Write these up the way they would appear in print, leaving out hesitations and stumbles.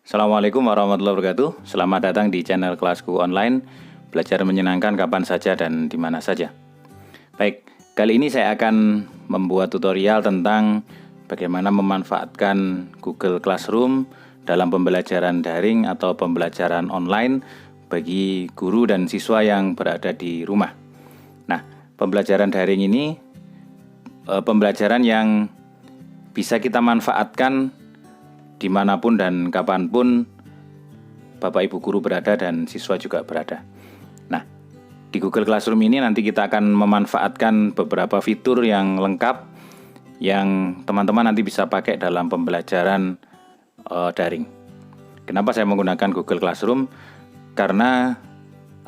Assalamualaikum warahmatullahi wabarakatuh. Selamat datang di channel Kelasku Online. Belajar menyenangkan kapan saja dan di mana saja. Baik, kali ini saya akan membuat tutorial tentang bagaimana memanfaatkan Google Classroom dalam pembelajaran daring atau pembelajaran online bagi guru dan siswa yang berada di rumah. Nah, pembelajaran daring ini pembelajaran yang bisa kita manfaatkan dimanapun dan kapanpun Bapak Ibu guru berada dan siswa juga berada. Nah, di Google Classroom ini nanti kita akan memanfaatkan beberapa fitur yang lengkap yang teman-teman nanti bisa pakai dalam pembelajaran daring. Kenapa saya menggunakan Google Classroom? Karena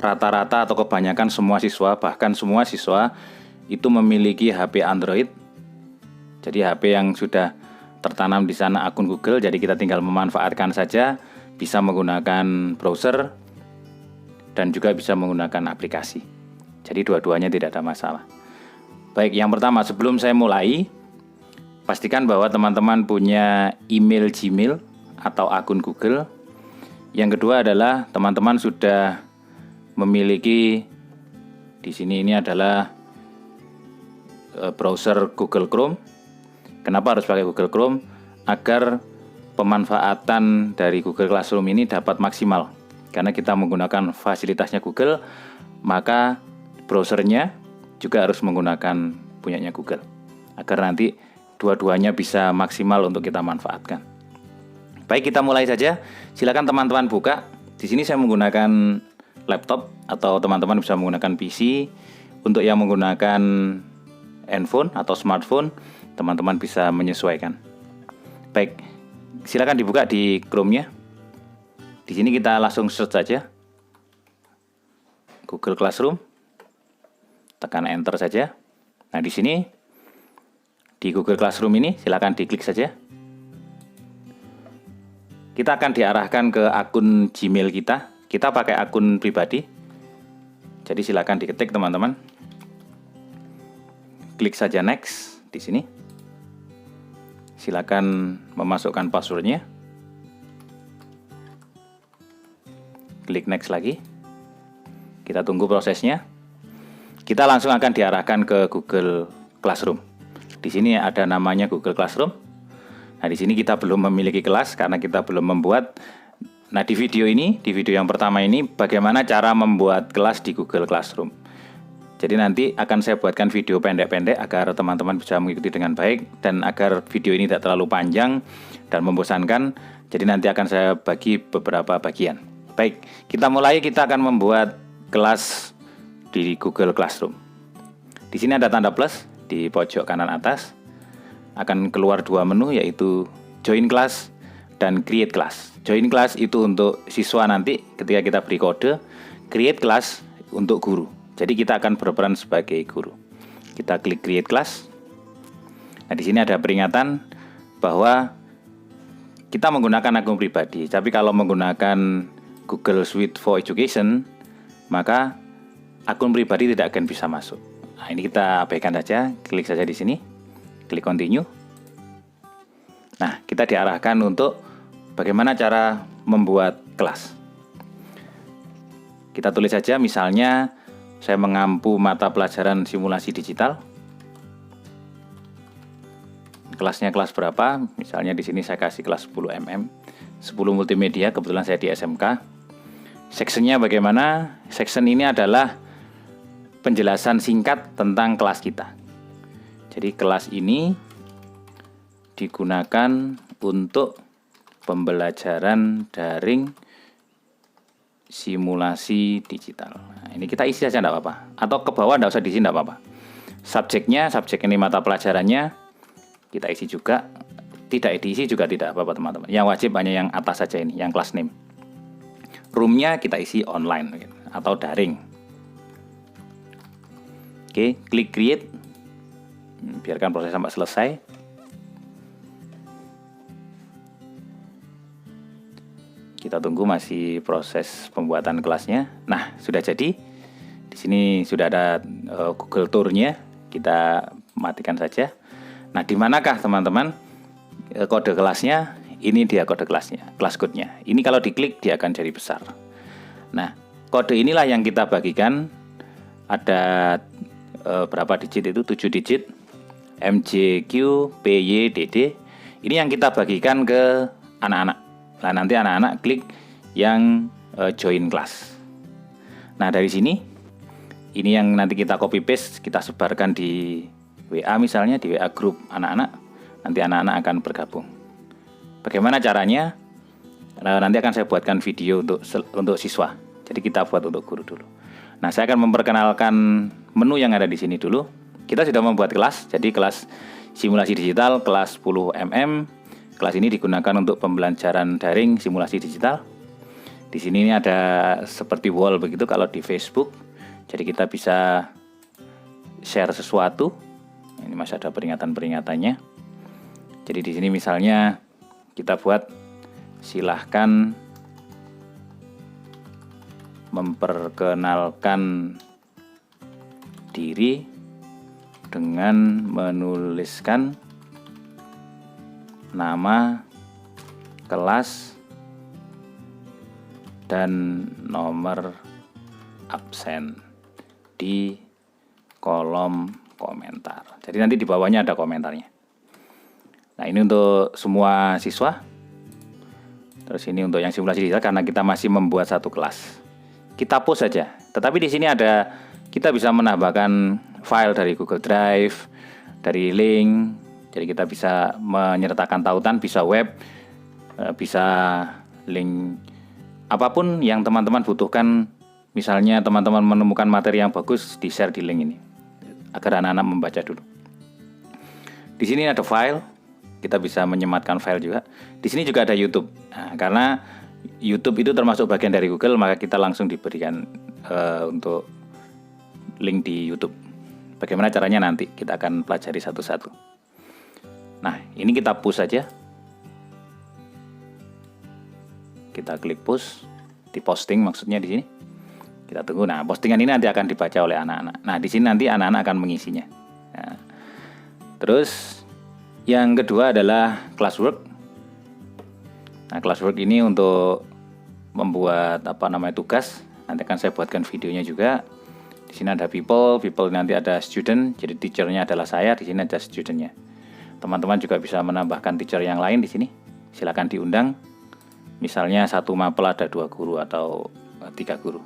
rata-rata atau kebanyakan semua siswa, bahkan semua siswa itu memiliki HP Android. Jadi HP yang sudah tertanam di sana akun Google, jadi kita tinggal memanfaatkan saja, bisa menggunakan browser dan juga bisa menggunakan aplikasi. Jadi dua-duanya tidak ada masalah. Baik, yang pertama sebelum saya mulai, pastikan bahwa teman-teman punya email Gmail atau akun Google. Yang kedua adalah teman-teman sudah memiliki di sini ini adalah browser Google Chrome. Kenapa harus pakai Google Chrome? Agar pemanfaatan dari Google Classroom ini dapat maksimal. Karena kita menggunakan fasilitasnya Google, maka browsernya juga harus menggunakan punyanya Google. Agar nanti dua-duanya bisa maksimal untuk kita manfaatkan. Baik, kita mulai saja. Silakan teman-teman buka. Di sini saya menggunakan laptop atau teman-teman bisa menggunakan PC. Untuk yang menggunakan handphone atau smartphone, teman-teman bisa menyesuaikan. Baik, silakan dibuka di Chrome-nya. Di sini kita langsung search saja Google Classroom. Tekan enter saja. Nah, di sini di Google Classroom ini silakan diklik saja. Kita akan diarahkan ke akun Gmail kita. Kita pakai akun pribadi. Jadi silakan diketik teman-teman. Klik saja next di sini. Silakan memasukkan passwordnya. Klik next lagi. Kita tunggu prosesnya. Kita langsung akan diarahkan ke Google Classroom. Di sini ada namanya Google Classroom. Nah, di sini kita belum memiliki kelas karena kita belum membuat. Nah, di video yang pertama ini bagaimana cara membuat kelas di Google Classroom. Jadi nanti akan saya buatkan video pendek-pendek agar teman-teman bisa mengikuti dengan baik dan agar video ini tidak terlalu panjang dan membosankan. Jadi nanti akan saya bagi beberapa bagian. Baik, kita mulai. Kita akan membuat kelas di Google Classroom. Di sini ada tanda plus di pojok kanan atas. Akan keluar dua menu, yaitu Join Class dan Create Class. Join Class itu untuk siswa nanti ketika kita beri kode. Create Class untuk guru. Jadi kita akan berperan sebagai guru. Kita klik Create Class. Nah, di sini ada peringatan bahwa kita menggunakan akun pribadi. Tapi kalau menggunakan Google Suite for Education, maka akun pribadi tidak akan bisa masuk. Nah, ini kita abaikan saja. Klik saja di sini. Klik Continue. Nah, kita diarahkan untuk bagaimana cara membuat kelas. Kita tulis saja misalnya saya mengampu mata pelajaran simulasi digital. Kelasnya kelas berapa? Misalnya di sini saya kasih kelas 10 mm, 10 multimedia, kebetulan saya di SMK. Sectionnya bagaimana? Section ini adalah penjelasan singkat tentang kelas kita. Jadi kelas ini digunakan untuk pembelajaran daring simulasi digital. Nah, ini kita isi saja, tidak apa-apa. Atau ke bawah tidak usah diisi, tidak apa-apa. Subjek ini mata pelajarannya kita isi juga. Tidak diisi juga tidak apa-apa teman-teman. Yang wajib hanya yang atas saja ini, yang class name. Roomnya kita isi online atau daring. Oke, klik create. Biarkan proses sampai selesai. Kita tunggu masih proses pembuatan kelasnya. Nah, sudah jadi. Di sini sudah ada Google Tour-nya. Kita matikan saja. Nah, di manakah teman-teman kode kelasnya? Ini dia kode kelasnya, kelas code-nya. Ini kalau diklik dia akan jadi besar. Nah, kode inilah yang kita bagikan. Ada berapa digit itu? 7 digit. MJQ, PY, DD. Ini yang kita bagikan ke anak-anak. Nah, nanti anak-anak klik yang join kelas. Nah, dari sini ini yang nanti kita copy paste, kita sebarkan di WA misalnya, di WA grup anak-anak. Nanti anak-anak akan bergabung. Bagaimana caranya? Nanti akan saya buatkan video untuk siswa. Jadi kita buat untuk guru dulu. Nah, saya akan memperkenalkan menu yang ada di sini dulu. Kita sudah membuat kelas. Jadi kelas simulasi digital kelas 10 mm. Kelas ini digunakan untuk pembelajaran daring simulasi digital. Di sini ini ada seperti wall begitu kalau di Facebook. Jadi kita bisa share sesuatu. Ini masih ada peringatan-peringatannya. Jadi di sini misalnya kita buat silahkan memperkenalkan diri dengan menuliskan nama, kelas, dan nomor absen di kolom komentar. Jadi nanti di bawahnya ada komentarnya. Nah, ini untuk semua siswa. Terus ini untuk yang simulasi digital karena kita masih membuat satu kelas. Kita post saja. Tetapi di sini ada, kita bisa menambahkan file dari Google Drive, dari link. Jadi kita bisa menyertakan tautan, bisa web, bisa link apapun yang teman-teman butuhkan. Misalnya teman-teman menemukan materi yang bagus, di-share di link ini agar anak-anak membaca dulu. Di sini ada file, kita bisa menyematkan file juga. Di sini juga ada YouTube. Nah, karena YouTube itu termasuk bagian dari Google, maka kita langsung diberikan untuk link di YouTube. Bagaimana caranya nanti kita akan pelajari satu-satu. Nah, ini kita push saja. Kita klik push, di posting maksudnya di sini. Kita tunggu. Nah, postingan ini nanti akan dibaca oleh anak-anak. Nah, di sini nanti anak-anak akan mengisinya. Nah, terus yang kedua adalah classwork. Nah, classwork ini untuk membuat tugas. Nanti akan saya buatkan videonya juga. Di sini ada people nanti ada student. Jadi teachernya adalah saya. Di sini ada studentnya. Teman-teman juga bisa menambahkan teacher yang lain di sini. Silakan diundang. Misalnya satu mapel ada 2 guru atau 3 guru.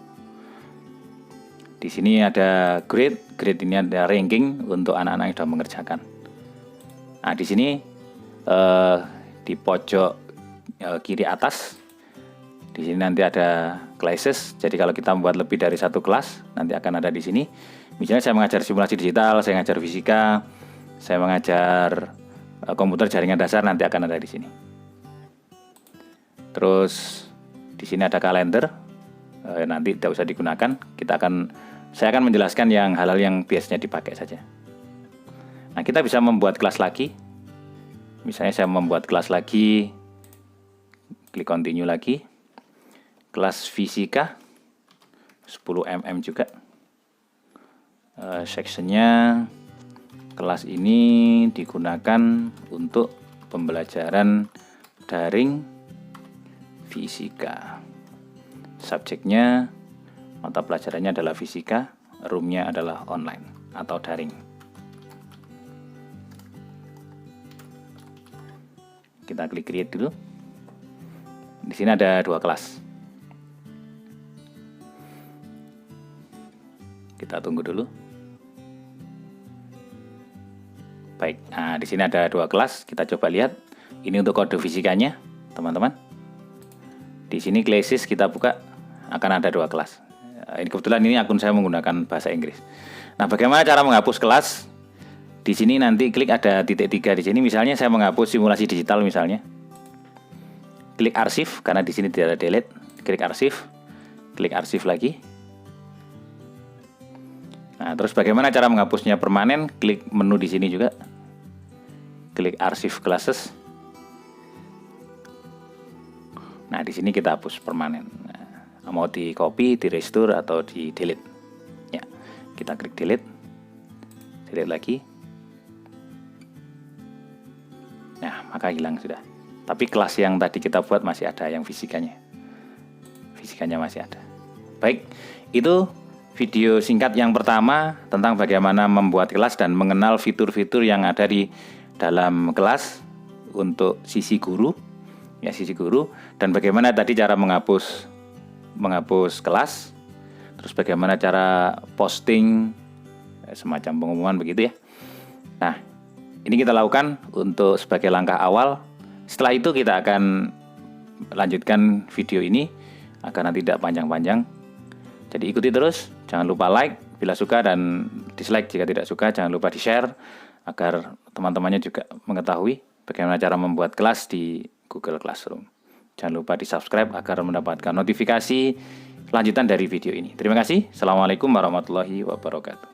Di sini ada grade ini ada ranking untuk anak-anak yang sudah mengerjakan. Nah, di sini di pojok kiri atas, di sini nanti ada classes. Jadi kalau kita membuat lebih dari satu kelas, nanti akan ada di sini. Misalnya saya mengajar simulasi digital, saya mengajar fisika, saya mengajar komputer jaringan dasar, nanti akan ada di sini. Terus di sini ada kalender, nanti tidak usah digunakan. Saya akan menjelaskan yang hal-hal yang biasanya dipakai saja. Nah, kita bisa membuat kelas lagi. Misalnya saya membuat kelas lagi, klik continue lagi. Kelas fisika 10 mm juga. Sectionnya kelas ini digunakan untuk pembelajaran daring fisika. Subjeknya, mata pelajarannya adalah fisika, roomnya adalah online atau daring. Kita klik create dulu. Di sini ada 2 kelas. Kita tunggu dulu. Baik, nah di sini ada 2 kelas. Kita coba lihat. Ini untuk kode fisikanya, teman-teman. Di sini classes kita buka, akan ada 2 kelas. Ini kebetulan ini akun saya menggunakan bahasa Inggris. Nah, bagaimana cara menghapus kelas? Di sini nanti klik ada titik 3 di sini. Misalnya saya menghapus simulasi digital misalnya. Klik arsip karena di sini tidak ada delete. Klik arsip. Klik arsip lagi. Nah, terus bagaimana cara menghapusnya permanen? Klik menu di sini juga. Klik arsip classes. Nah, di sini kita hapus permanen. Nah, mau di copy, di restore atau di delete. Ya, kita klik delete. Delete lagi. Nah, maka hilang sudah. Tapi kelas yang tadi kita buat masih ada yang fisikanya. Fisikanya masih ada. Baik, itu video singkat yang pertama tentang bagaimana membuat kelas dan mengenal fitur-fitur yang ada di dalam kelas untuk sisi guru, ya sisi guru, dan bagaimana tadi cara menghapus kelas, terus bagaimana cara posting semacam pengumuman begitu ya. Nah, ini kita lakukan untuk sebagai langkah awal. Setelah itu kita akan lanjutkan video ini agar tidak panjang-panjang. Jadi ikuti terus, jangan lupa like bila suka dan dislike jika tidak suka, jangan lupa di-share agar teman-temannya juga mengetahui bagaimana cara membuat kelas di Google Classroom. Jangan lupa di-subscribe agar mendapatkan notifikasi lanjutan dari video ini. Terima kasih. Assalamualaikum warahmatullahi wabarakatuh.